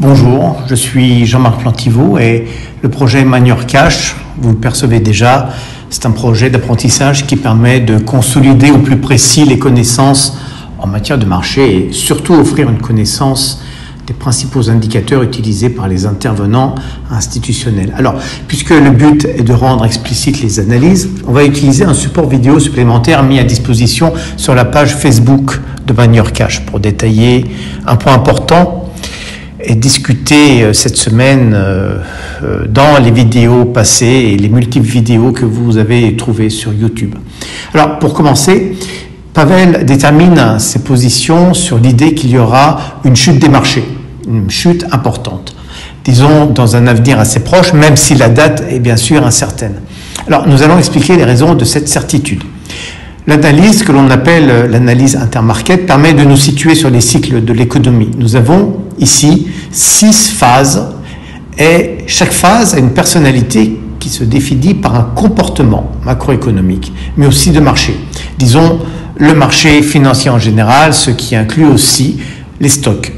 Bonjour, je suis Jean-Marc Plantivaux et le projet Manière Cash, vous le percevez déjà, c'est un projet d'apprentissage qui permet de consolider au plus précis les connaissances en matière de marché et surtout offrir une connaissance des principaux indicateurs utilisés par les intervenants institutionnels. Alors, puisque le but est de rendre explicites les analyses, on va utiliser un support vidéo supplémentaire mis à disposition sur la page Facebook de Manière Cash pour détailler un point important et discuter cette semaine dans les vidéos passées et les multiples vidéos que vous avez trouvées sur YouTube. Alors, pour commencer, Pavel détermine ses positions sur l'idée qu'il y aura une chute des marchés, une chute importante, disons dans un avenir assez proche, même si la date est bien sûr incertaine. Alors, nous allons expliquer les raisons de cette certitude. L'analyse que l'on appelle l'analyse intermarket permet de nous situer sur les cycles de l'économie. Nous avons ici 6 phases et chaque phase a une personnalité qui se définit par un comportement macroéconomique, mais aussi de marché. Disons le marché financier en général, ce qui inclut aussi les stocks,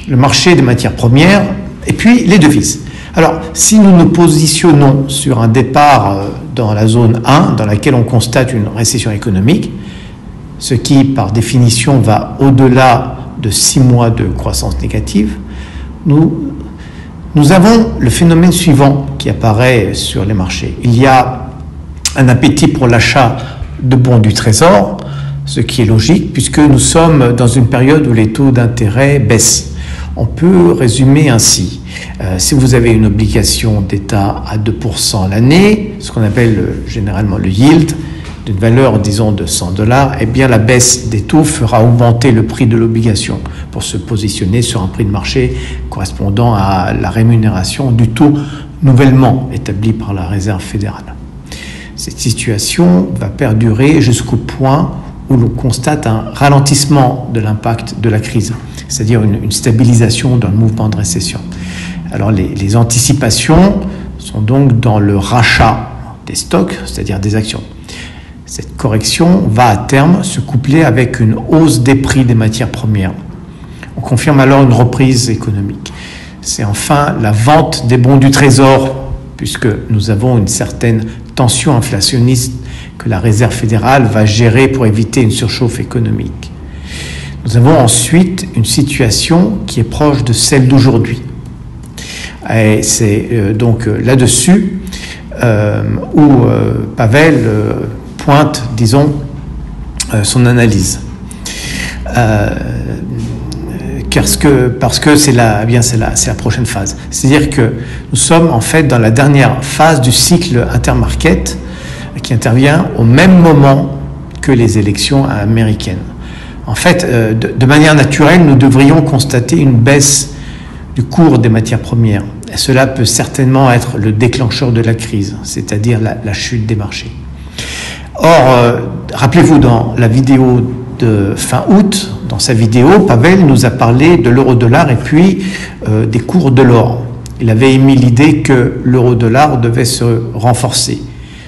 le marché des matières premières et puis les devises. Alors, si nous nous positionnons sur un départ dans la zone 1, dans laquelle on constate une récession économique, ce qui, par définition, va au-delà de 6 mois de croissance négative, nous avons le phénomène suivant qui apparaît sur les marchés. Il y a un appétit pour l'achat de bons du trésor, ce qui est logique, puisque nous sommes dans une période où les taux d'intérêt baissent. On peut résumer ainsi. Si vous avez une obligation d'État à 2% l'année, ce qu'on appelle généralement le yield, d'une valeur, disons, de $100, eh bien la baisse des taux fera augmenter le prix de l'obligation pour se positionner sur un prix de marché correspondant à la rémunération du taux nouvellement établi par la Réserve fédérale. Cette situation va perdurer jusqu'au point où l'on constate un ralentissement de l'impact de la crise, c'est-à-dire une stabilisation d'un mouvement de récession. Alors les anticipations sont donc dans le rachat des stocks, c'est-à-dire des actions. Cette correction va à terme se coupler avec une hausse des prix des matières premières. On confirme alors une reprise économique. C'est enfin la vente des bons du trésor, puisque nous avons une certaine tension inflationniste que la Réserve fédérale va gérer pour éviter une surchauffe économique. Nous avons ensuite une situation qui est proche de celle d'aujourd'hui. Et c'est donc là-dessus où Pavel pointe, disons, son analyse. Parce que c'est la prochaine phase. C'est-à-dire que nous sommes en fait dans la dernière phase du cycle intermarket qui intervient au même moment que les élections américaines. En fait, de manière naturelle, nous devrions constater une baisse du cours des matières premières. Et cela peut certainement être le déclencheur de la crise, c'est-à-dire la chute des marchés. Or, rappelez-vous, dans la vidéo de fin août, dans sa vidéo, Pavel nous a parlé de l'euro-dollar et puis des cours de l'or. Il avait émis l'idée que l'euro-dollar devait se renforcer,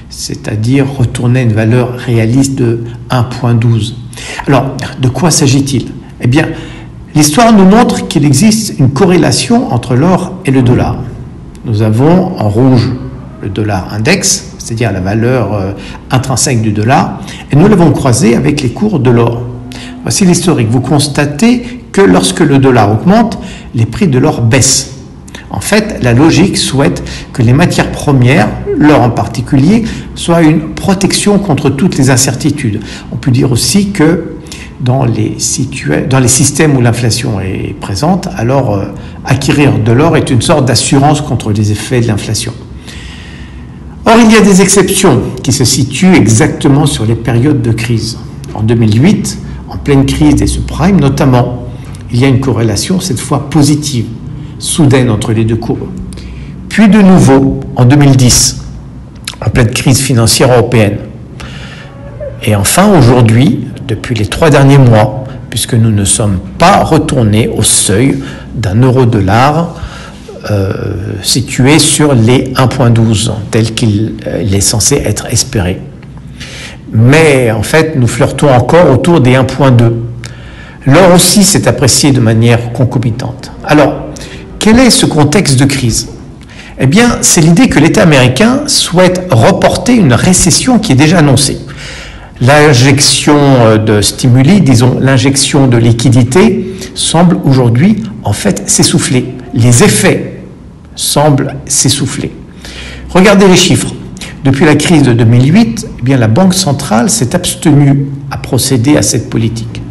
c'est-à-dire retourner à une valeur réaliste de 1,12. Alors, de quoi s'agit-il? Eh bien, l'histoire nous montre qu'il existe une corrélation entre l'or et le dollar. Nous avons en rouge le dollar index, c'est-à-dire la valeur intrinsèque du dollar, et nous l'avons croisé avec les cours de l'or. Voici l'historique. Vous constatez que lorsque le dollar augmente, les prix de l'or baissent. En fait, la logique souhaite que les matières premières, l'or en particulier, soient une protection contre toutes les incertitudes. On peut dire aussi que dans les systèmes où l'inflation est présente, alors acquérir de l'or est une sorte d'assurance contre les effets de l'inflation. Or, il y a des exceptions qui se situent exactement sur les périodes de crise. En 2008, en pleine crise des subprimes notamment, il y a une corrélation cette fois positive, soudaine entre les deux courbes. Puis de nouveau, en 2010, en pleine crise financière européenne. Et enfin, aujourd'hui, depuis les 3 derniers mois, puisque nous ne sommes pas retournés au seuil d'un euro-dollar situé sur les 1,12, tel qu'il est censé être espéré. Mais en fait, nous flirtons encore autour des 1,2. L'or aussi s'est apprécié de manière concomitante. Alors, quel est ce contexte de crise? Eh bien, c'est l'idée que l'État américain souhaite reporter une récession qui est déjà annoncée. L'injection de stimuli, disons l'injection de liquidités, semble aujourd'hui en fait s'essouffler. Les effets semblent s'essouffler. Regardez les chiffres. Depuis la crise de 2008, eh bien, la Banque centrale s'est abstenue à procéder à cette politique.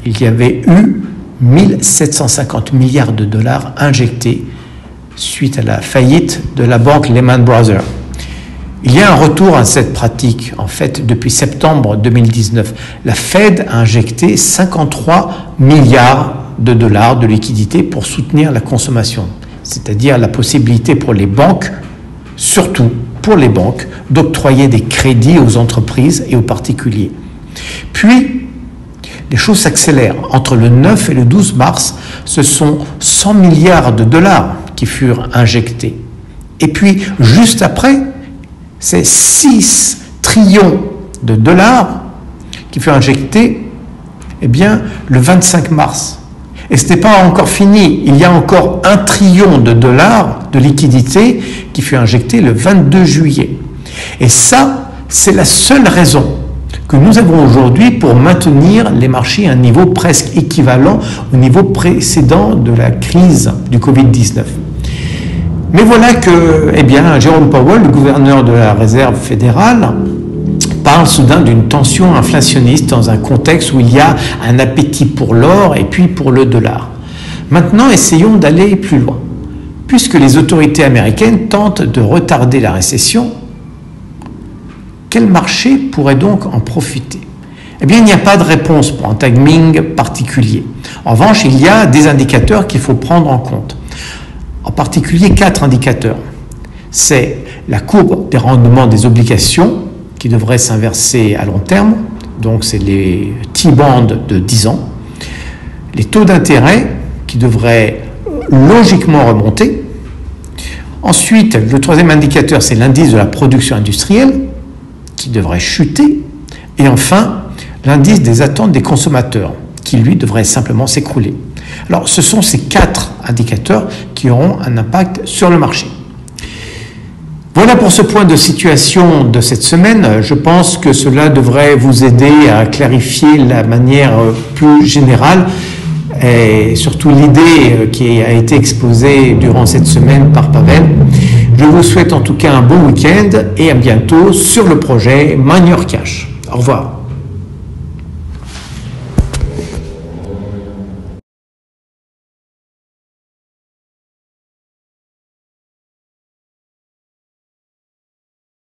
Il y avait eu 1750 milliards de dollars injectés suite à la faillite de la banque Lehman Brothers. Il y a un retour à cette pratique. En fait, depuis septembre 2019, la Fed a injecté 53 milliards de dollars de liquidités pour soutenir la consommation, c'est-à-dire la possibilité pour les banques, surtout pour les banques, d'octroyer des crédits aux entreprises et aux particuliers. Puis, les choses s'accélèrent. Entre le 9 et le 12 mars, ce sont 100 milliards de dollars qui furent injectés. Et puis, juste après, c'est 6 trillions de dollars qui furent injectés, eh bien, le 25 mars. Et ce n'est pas encore fini. Il y a encore 1 trillion de dollars de liquidités qui fut injecté le 22 juillet. Et ça, c'est la seule raison que nous avons aujourd'hui pour maintenir les marchés à un niveau presque équivalent au niveau précédent de la crise du Covid-19. Mais voilà que, eh bien, Jerome Powell, le gouverneur de la Réserve fédérale, parle soudain d'une tension inflationniste dans un contexte où il y a un appétit pour l'or et puis pour le dollar. Maintenant, essayons d'aller plus loin. Puisque les autorités américaines tentent de retarder la récession, quel marché pourrait donc en profiter? Eh bien, il n'y a pas de réponse pour un timing particulier. En revanche, il y a des indicateurs qu'il faut prendre en compte. En particulier, 4 indicateurs. C'est la courbe des rendements des obligations qui devrait s'inverser à long terme, donc c'est les T-bonds de 10 ans, les taux d'intérêt qui devraient logiquement remonter. Ensuite, le troisième indicateur, c'est l'indice de la production industrielle qui devrait chuter. Et enfin, l'indice des attentes des consommateurs qui, lui, devrait simplement s'écrouler. Alors, ce sont ces 4 indicateurs qui auront un impact sur le marché. Voilà pour ce point de situation de cette semaine. Je pense que cela devrait vous aider à clarifier la manière plus générale et surtout l'idée qui a été exposée durant cette semaine par Pavel. Je vous souhaite en tout cas un bon week-end et à bientôt sur le projet Mind Your Cash. Au revoir.